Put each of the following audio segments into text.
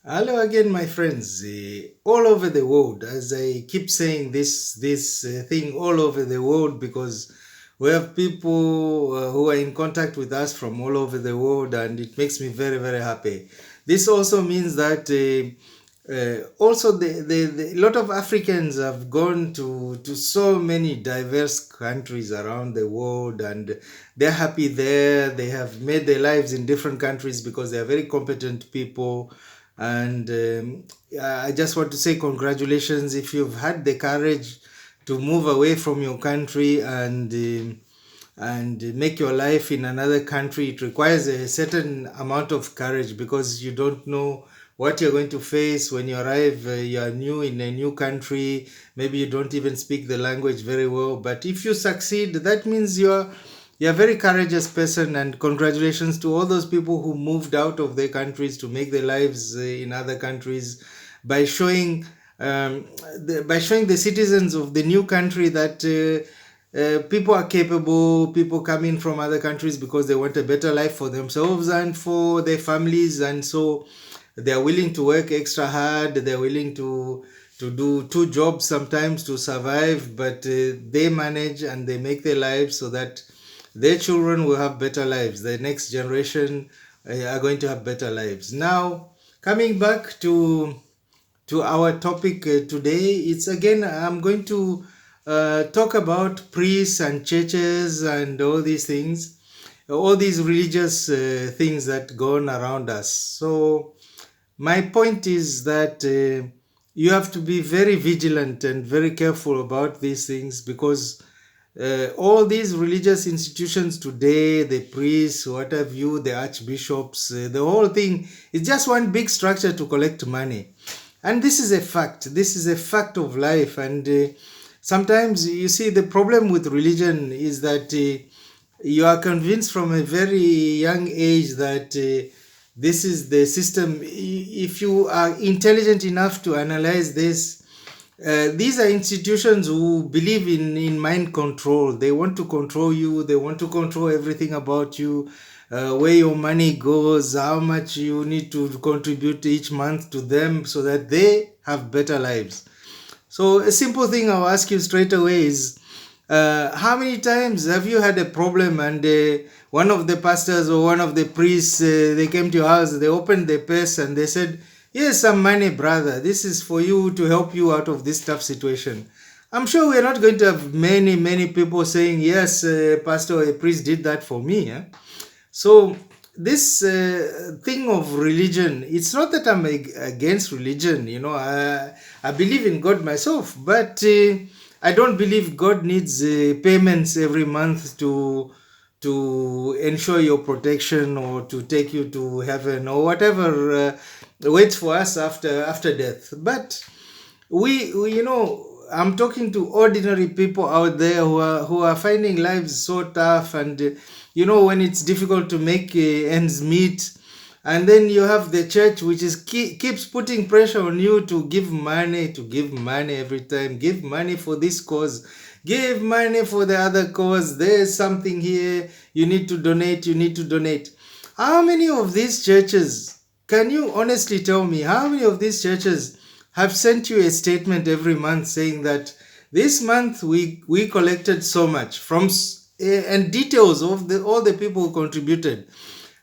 Hello again, my friends, all over the world. As I keep saying this thing all over the world because we have people who are in contact with us from all over the world, and it makes me very very happy. This also means that also a lot of Africans have gone to so many diverse countries around the world, and they're happy there. They have made their lives in different countries because they are very competent people. And I just want to say congratulations if you've had the courage to move away from your country and make your life in another country. It requires a certain amount of courage because you don't know what you're going to face when you arrive. You are new in a new country. Maybe you don't even speak the language very well. But if you succeed, that means you're a very courageous person, and congratulations to all those people who moved out of their countries to make their lives in other countries by showing by showing the citizens of the new country that people are capable. People come in from other countries because they want a better life for themselves and for their families, and so they are willing to work extra hard. They're willing to do two jobs sometimes to survive, but they manage and they make their lives so that their children will have better lives. The next generation are going to have better lives. Now, coming back to our topic today, it's again I'm going to talk about priests and churches and all these things, all these religious things that go on around us. So my point is that you have to be very vigilant and very careful about these things because all these religious institutions today, the priests, what have you, the archbishops, the whole thing is just one big structure to collect money. And this is a fact. This is a fact of life. And sometimes you see the problem with religion is that you are convinced from a very young age that this is the system. If you are intelligent enough to analyze this, these are institutions who believe in mind control. They want to control you. They want to control everything about you, where your money goes, how much you need to contribute each month to them so that they have better lives. So a simple thing I'll ask you straight away is, how many times have you had a problem and one of the pastors or one of the priests, they came to your house, they opened their purse and they said, here's some money, brother. This is for you to help you out of this tough situation. I'm sure we're not going to have many people saying, yes, pastor or a priest did that for me. Eh? So this thing of religion, it's not that I'm against religion. I believe in God myself, but I don't believe God needs payments every month to ensure your protection or to take you to heaven or whatever waits for us after death. But I'm talking to ordinary people out there who are finding lives so tough, and when it's difficult to make ends meet, and then you have the church which is keeps putting pressure on you to give money every time. Give money for this cause, give money for the other cause. There's something here, you need to donate, you need to donate. How many of these churches, can you honestly tell me, how many of these churches have sent you a statement every month saying that this month we collected so much from and details of all the people who contributed,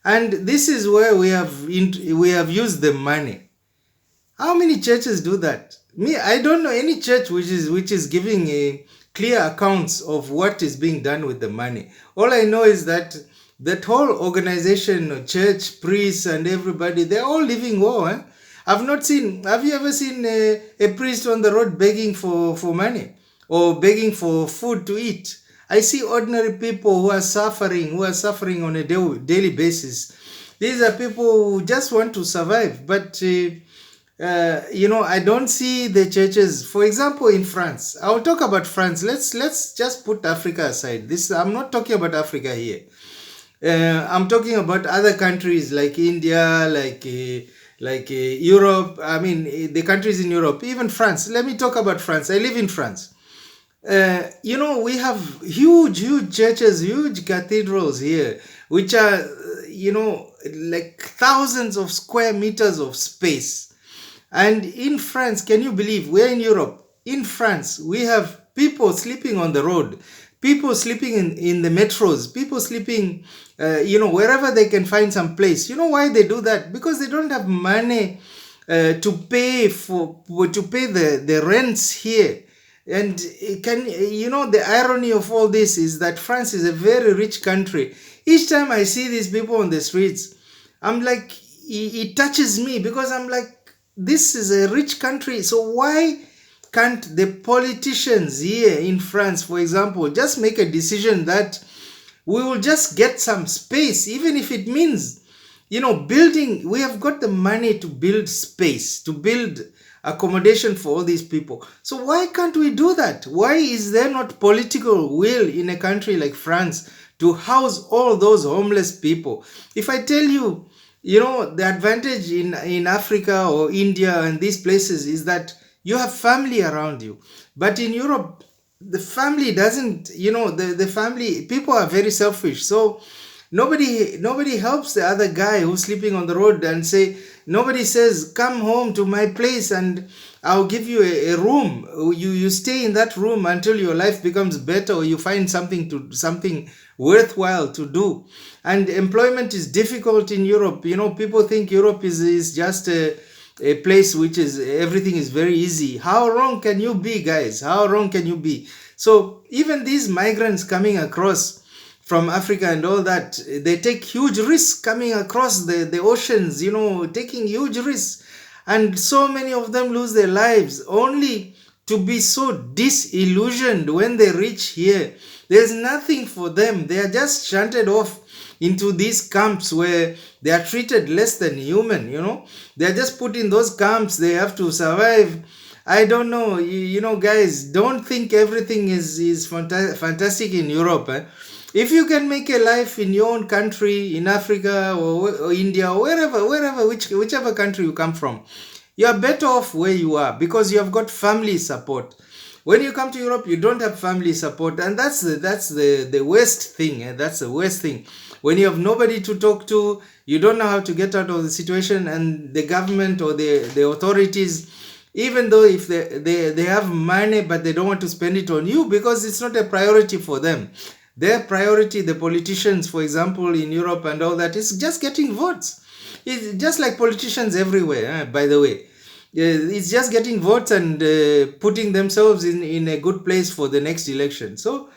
and this is where we have used the money? How many churches do that? Me, I don't know any church which is giving a clear accounts of what is being done with the money. All I know is that that whole organization, church, priests, and everybody, they're all living well. Eh? I've not seen. Have you ever seen a priest on the road begging for money or begging for food to eat? I see ordinary people who are suffering on a daily basis. These are people who just want to survive, but I don't see the churches. For example, in France, I'll talk about France. Let's just put Africa aside. This, I'm not talking about Africa here. I'm talking about other countries like India, like Europe. I mean, the countries in Europe, even France. Let me talk about France. I live in France. We have huge churches, huge cathedrals here, which are, like thousands of square meters of space. And in France, can you believe, we're in Europe, in France, we have people sleeping on the road, people sleeping in the metros, people sleeping, wherever they can find some place. You know why they do that? Because they don't have money to pay the rents here. And the irony of all this is that France is a very rich country. Each time I see these people on the streets, I'm like, it touches me, because I'm like, this is a rich country. So why can't the politicians here in France, for example, just make a decision that we will just get some space, even if it means, building. We have got the money to build space, to build accommodation for all these people. So why can't we do that? Why is there not political will in a country like France to house all those homeless people? If I tell you, the advantage in Africa or India and these places is that you have family around you. But in Europe, the family doesn't, the family, people are very selfish. So nobody helps the other guy who's sleeping on the road, and nobody says, come home to my place and I'll give you a room. You stay in that room until your life becomes better, or you find something worthwhile to do. And employment is difficult in Europe. People think Europe is just a place which is everything is very easy. How wrong can you be, guys? How wrong can you be? So even these migrants coming across from Africa and all that, they take huge risks coming across the oceans, taking huge risks. And so many of them lose their lives only to be so disillusioned when they reach here. There's nothing for them. They are just shunted off into these camps where they are treated less than human. They are just put in those camps. They have to survive. I don't know. Guys, don't think everything is fantastic in Europe. If you can make a life in your own country, in Africa or India or whichever country you come from, you are better off where you are, because you have got family support. When you come to Europe, you don't have family support, and that's the worst thing. That's the worst thing. When you have nobody to talk to, you don't know how to get out of the situation, and the government or the authorities, even though if they have money, but they don't want to spend it on you because it's not a priority for them. Their priority, the politicians, for example, in Europe and all that, is just getting votes. It's just like politicians everywhere, by the way. It's just getting votes and putting themselves in a good place for the next election. So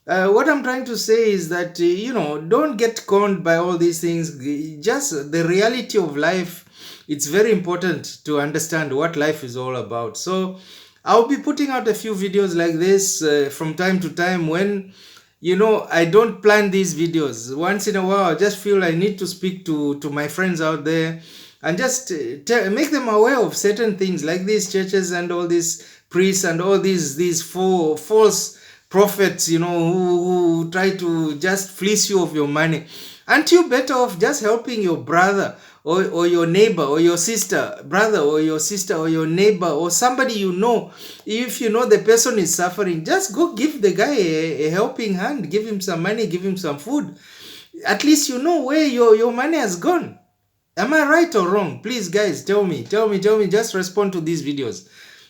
what I'm trying to say is that, don't get conned by all these things. Just the reality of life, it's very important to understand what life is all about. So I'll be putting out a few videos like this from time to time when I don't plan these videos. Once in a while, I just feel I need to speak to my friends out there and just make them aware of certain things, like these churches and all these priests and all these false prophets, who try to just fleece you of your money. Aren't you better off just helping your brother or your neighbor or your sister, brother or your sister or your neighbor or somebody if the person is suffering, just go give the guy a helping hand, give him some money, give him some food. At least where your money has gone. Am I right or wrong? Please, guys, tell me, just respond to these videos.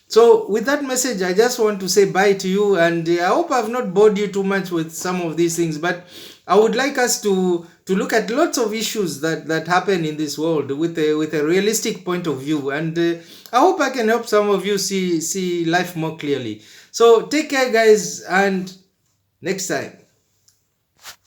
So with that message, I just want to say bye to you, and I hope I've not bored you too much with some of these things, but I would like us to look at lots of issues that happen in this world with a realistic point of view, and I hope I can help some of you see life more clearly. So take care, guys, and next time.